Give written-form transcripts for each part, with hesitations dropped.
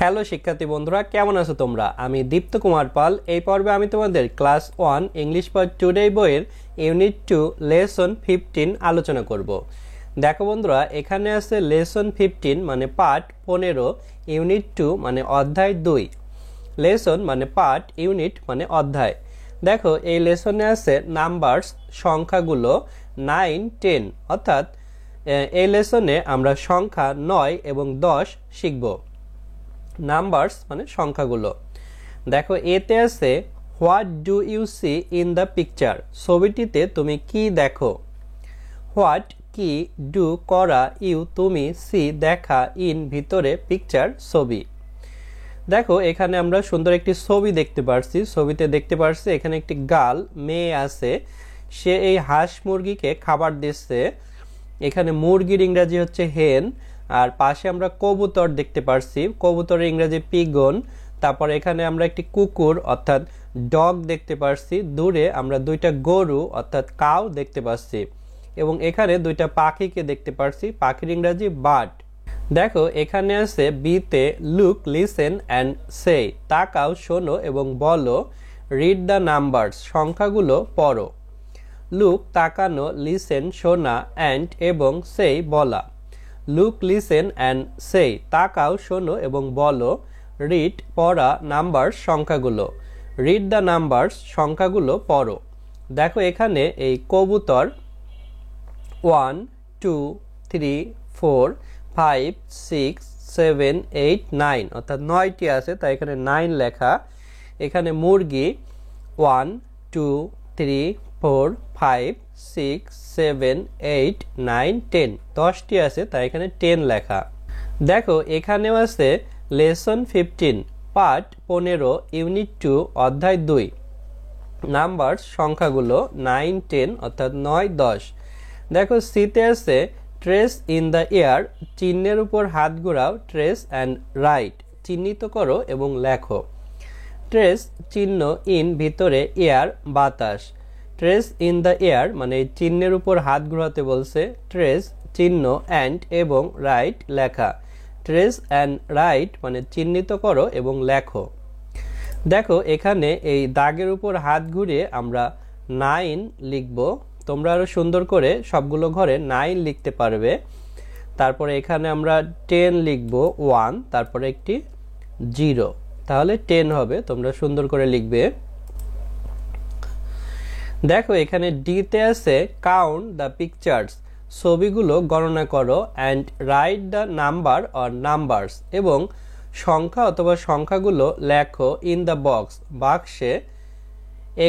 Hello শিক্ষার্থী বন্ধুরা, কেমন আছো তোমরা? আমি দীপ্ত কুমার পাল। এই পর্বে আমি তোমাদের ক্লাস 1 ইংলিশ ফর টুডে বইয়ের ইউনিট 2 লেসন 15 আলোচনা করব। দেখো বন্ধুরা, এখানে আছে লেসন 15 মানে পাঠ 15, ইউনিট 2 মানে অধ্যায় 2। লেসন মানে পাঠ, ইউনিট মানে অধ্যায়। দেখো এই লেসনে আছে নাম্বারস, সংখ্যাগুলো 9, 10, অর্থাৎ এই লেসনে আমরা সংখ্যা 9 এবং 10 শিখব। নাম্বারস মানে সংখ্যাগুলো। দেখো এতে আছে what do you see in the picture, ছবিটিতে তুমি কি দেখো। হোয়াট কি, ডু করা, ইউ তুমি, সি দেখা, ইন ভিতরে, পিকচার ছবি। দেখো এখানে আমরা সুন্দর একটি ছবি দেখতে পারছি। ছবিতে দেখতে পারছি এখানে একটি গার্ল, মেয়ে আছে, সে এই হাঁস মুরগিকে খাবার দিচ্ছে। এখানে মুরগির ইংরেজি হচ্ছে হেন, আর পাশে আমরা কবুতর দেখতে পারছি, কবুতরের ইংরেজি পিগন। তারপর এখানে আমরা একটি কুকুর অর্থাৎ ডগ দেখতে পারছি। দূরে আমরা দুইটা গরু অর্থাৎ কাউ দেখতে পাচ্ছি, এবং এখানে দুইটা পাখিকে দেখতে পারছি, পাখির ইংরেজি বার্ড। দেখো এখানে আছে বিতে লুক, লিসেন অ্যান্ড সে, তাকাও, শোনো এবং বলো। রিড দ্য নাম্বারস, সংখ্যাগুলো পড়ো। লুক তাকানো, লিসেন শোনা, অ্যান্ড এবং সেই বলা। লুক, লিসেন অ্যান্ড সেই, তাকাও, শোনো এবং বলো। রিড পড়া, নাম্বারস সংখ্যাগুলো। রিড দ্য নাম্বারস, সংখ্যাগুলো পড়ো। দেখো এখানে এই কবুতর 1, 2, 3, 4, 5, 6, 7, 8, 9 অর্থাৎ 9টি আছে, তাই এখানে 9 লেখা। এখানে মুরগি 1, 2, 3, 4, 5, 6, 7, 8, 9, 10 10টি আছে, তাই এখানে 10 লেখা। দেখো এখানেও আছে লেসন 15 পাঠ 15, ইউনিট 2 অধ্যায় 2। নাম্বার সংখ্যাগুলো 9, 10 অর্থাৎ 9, 10। দেখো সিতে আছে ট্রেস ইন দ্য এয়ার, চিহ্নের উপর হাত ঘোরাও। ট্রেস অ্যান্ড রাইট, চিহ্নিত করো এবং লেখো। ট্রেস চিহ্ন, ইন ভিতরে, এয়ার বাতাস। ট্রেস ইন দ্য এয়ার মানে চিহ্নের উপর হাত ঘোরাতে বলছে। ট্রেস চিহ্ন, অ্যান্ড এবং রাইট লেখা। ট্রেস অ্যান্ড রাইট মানে চিহ্নিত করো এবং লেখো। দেখো এখানে এই দাগের উপর হাত ঘুরিয়ে আমরা 9 লিখব। তোমরা আরো সুন্দর করে সবগুলো ঘরে 9 লিখতে পারবে। তারপরে এখানে আমরা 10 লিখব 1, তারপরে একটি 0, তাহলে 10 হবে। তোমরা সুন্দর করে লিখবে। দেখো এখানে ডিতে আছে কাউন্ট দ্য পিকচার্স, ছবিগুলো গণনা করো। And write the number or numbers, এবং সংখ্যা অথবা সংখ্যাগুলো লেখো। ইন দ্য বক্স, বাক্সে।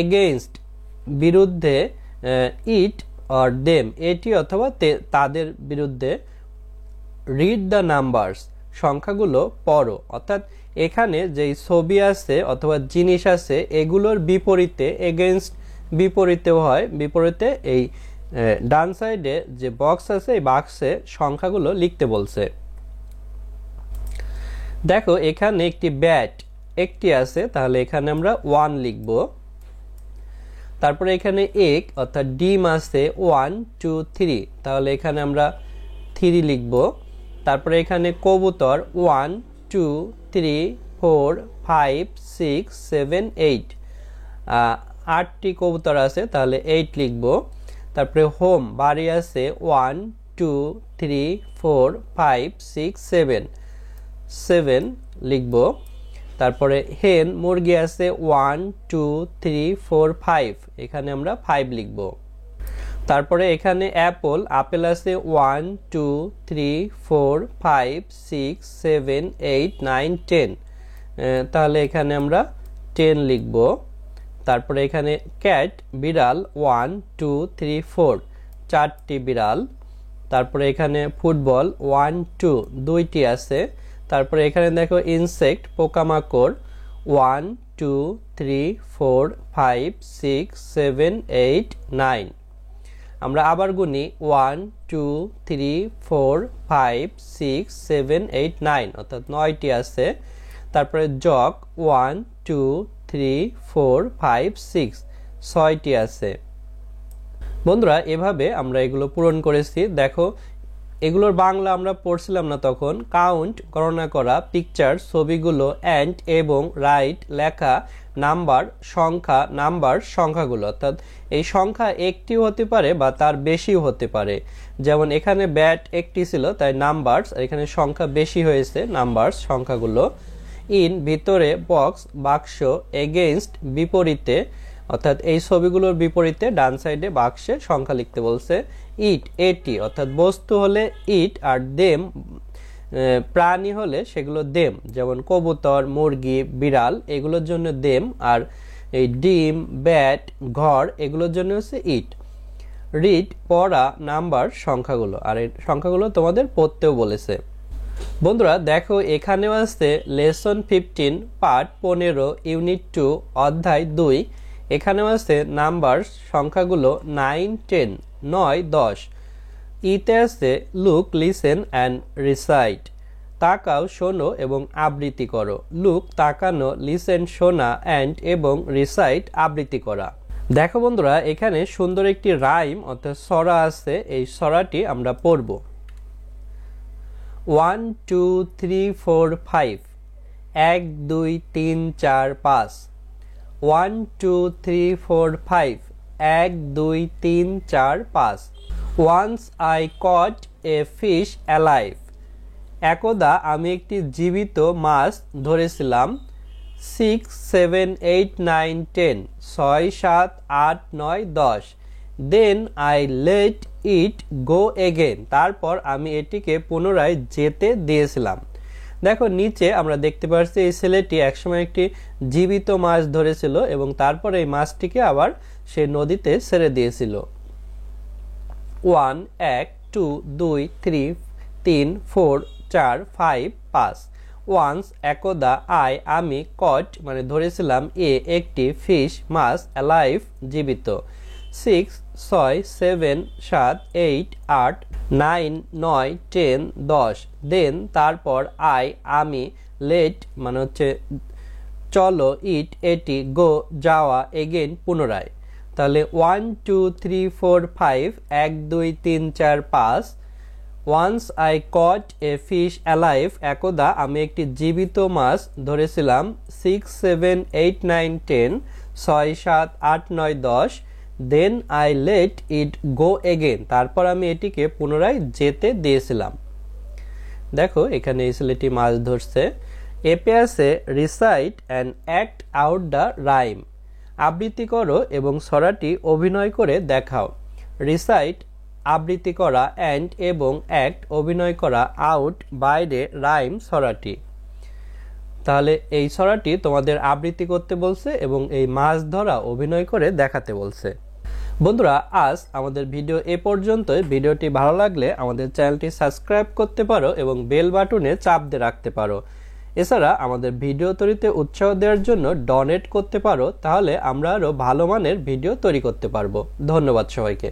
এগেইনস্ট বিরুদ্ধে, ইট অর দেম এটি অথবা তাদের বিরুদ্ধে। রিড দ্য নাম্বারস, সংখ্যাগুলো পড়ো। অর্থাৎ এখানে যেই ছবি আছে অথবা জিনিস আছে এগুলোর বিপরীতে, এগেইনস্ট বিপরীতেও হয়, বিপরীতে এই ডান সাইডে যে বক্স আছে এই বাক্সে সংখ্যাগুলো লিখতে বলছে। দেখো এখানে একটি ব্যাট একটি আছে, তাহলে এখানে আমরা 1 লিখব। তারপরে এখানে এক অর্থাৎ ডিম আছে 1, 2, 3, তাহলে এখানে আমরা 3 লিখব। তারপরে এখানে কবুতর 1, 2, 3, 4, 5, 6, 7, 8, 8টি কবুতর আছে, তাহলে 8 লিখব। তারপরে হোম বাড়ি আছে 1, 2, 3, 4, 5, 6, 7, 7 লিখব। তারপরে হেন মুরগি আছে 1, 2, 3, 4, 5, এখানে আমরা 5 লিখব। তারপরে এখানে অ্যাপল আপেল আছে 1, 2, 3, 4, 5, 6, 7, 8, 9, 10, তাহলে এখানে আমরা 10 লিখব। তারপরে এখানে ক্যাট বিড়াল 1, 2, 3, 4, 4টি বিড়াল। তারপরে এখানে ফুটবল 1, 2, 2টি আছে। তারপরে এখানে দেখো ইনসেক্ট পোকামাকড় 1, 2, 3, 4, 5, 6, 7, 8, 9। আমরা আবার গুনি 1, 2, 3, 4, 5, 6, 7, 8, 9 অর্থাৎ 9টি আছে। তারপরে জগ 1, 2, 3, 4, 5, 6, 6টি আছে। বন্ধুরা এভাবে আমরা এগুলো পূরণ করেছি। দেখো এগুলোর বাংলা আমরা পড়ছিলাম না তখন। কাউন্ট গণনা করা, পিকচার ছবিগুলো, অ্যান্ড এবং, রাইট লেখা, নাম্বার সংখ্যা, নাম্বার সংখ্যাগুলো, অর্থাৎ এই সংখ্যা একটিও হতে পারে বা তার বেশিও হতে পারে। যেমন এখানে ব্যাট একটি ছিল তাই নাম্বারস, এখানে সংখ্যা বেশি হয়েছে নাম্বারস সংখ্যাগুলো। ইন ভিতরে, বক্স বাক্স, এগেইনস্ট বিপরীতে, অর্থাৎ এই ছবিগুলোর বিপরীতে ডান সাইডে বাক্সে সংখ্যা লিখতে বলছে। ইট এটি, অর্থাৎ বস্তু হলে ইট, আর দেম প্রাণী হলে সেগুলো দেম, যেমন কবুতর, মুরগি, বিড়াল এগুলোর জন্য দেম, আর এই ডিম, ব্যাট, ঘর এগুলোর জন্য হচ্ছে ইট। রিড পড়া, নাম্বার সংখ্যাগুলো, আর এই সংখ্যাগুলো তোমাদের পড়তেও বলেছে। বন্ধুরা দেখো এখানেও আছে লেসন 15 পার্ট 15 ইউনিট 2 অধ্যায় 2। এখানেও আছে নাম্বার সংখ্যাগুলো 9, 10, 9, 10। ইতে আছে লুক, লিসেন অ্যান্ড রিসাইট, তাকাও, শোনো এবং আবৃত্তি করো। লুক তাকানো, লিসেন শোনা, অ্যান্ড এবং রিসাইট আবৃত্তি করা। দেখো বন্ধুরা এখানে সুন্দর একটি রাইম অর্থাৎ ছড়া আছে, এই ছড়াটি আমরা পড়ব। 1, 2, 3, 4, 5, 1, 2, 3, 4, 5। 1, 2, 3, 4, 5, 1, 2, 3, 4, 5। Once I caught a fish alive, একদা আমি একটি জীবিত মাছ ধরেছিলাম। 6, 7, 8, 9, 10, 6, 7, 8, 9, 10। Then I let it go again, তারপর আমি এটিকে পুনরায় যেতে দিয়েছিলাম। দেখো নিচে আমরা দেখতে পাচ্ছি এই ছেলেটি একসময় একটি জীবিত মাছ ধরেছিল এবং তারপর এই মাছটিকে আবার সে নদীতে ছেড়ে দিয়েছিল। 1, 1, 2, 2, 3, 3, 4, 4, 5, 5। ওয়ান্স একদা, আমি, কট মানে ধরেছিলাম, একটি, ফিশ মাছ, অ্যালাইভ জীবিত। 6, 6, 7, 7, 8, 8, 9, 9, 10, 10। দেন তারপর, আমি, লেট মানে হচ্ছে চলো, ইট এটি, গো যাওয়া, এগেন পুনরায়। তাহলে 1, 2, 3, 4, 5, 1, 2, 3, 4, 5। Once I caught a fish alive, একদা আমি একটি জীবিত মাছ ধরেছিলাম। 6, 7, 8, 9, 10, 6, 7, 8, 9, 10। Then I let it go again, তারপর আমি এটিকে পুনরায় যেতে দিয়েছিলাম। দেখো এখানে এই ছেলেটি মাছ ধরছে। এপে আছে recite and act out the rhyme, আবৃত্তি করো এবং ছড়াটি অভিনয় করে দেখাও। রিসাইট আবৃত্তি করা, অ্যান্ড এবং অ্যাক্ট অভিনয় করা, আউট বাইরে, রাইম ছড়াটি। তাহলে এই ছড়াটি তোমাদের আবৃত্তি করতে বলছে এবং এই মাছ ধরা অভিনয় করে দেখাতে বলছে। বন্ধুরা আজ আমাদের ভিডিও এ পর্যন্তই। ভিডিওটি ভালো লাগলে আমাদের চ্যানেলটি সাবস্ক্রাইব করতে পারো এবং বেল বাটনে চাপ দিয়ে রাখতে পারো। এছাড়া আমাদের ভিডিও তৈরিতে উৎসাহ দেওয়ার জন্য ডোনেট করতে পারো, তাহলে আমরা আরও ভালো মানের ভিডিও তৈরি করতে পারবো। ধন্যবাদ সবাইকে।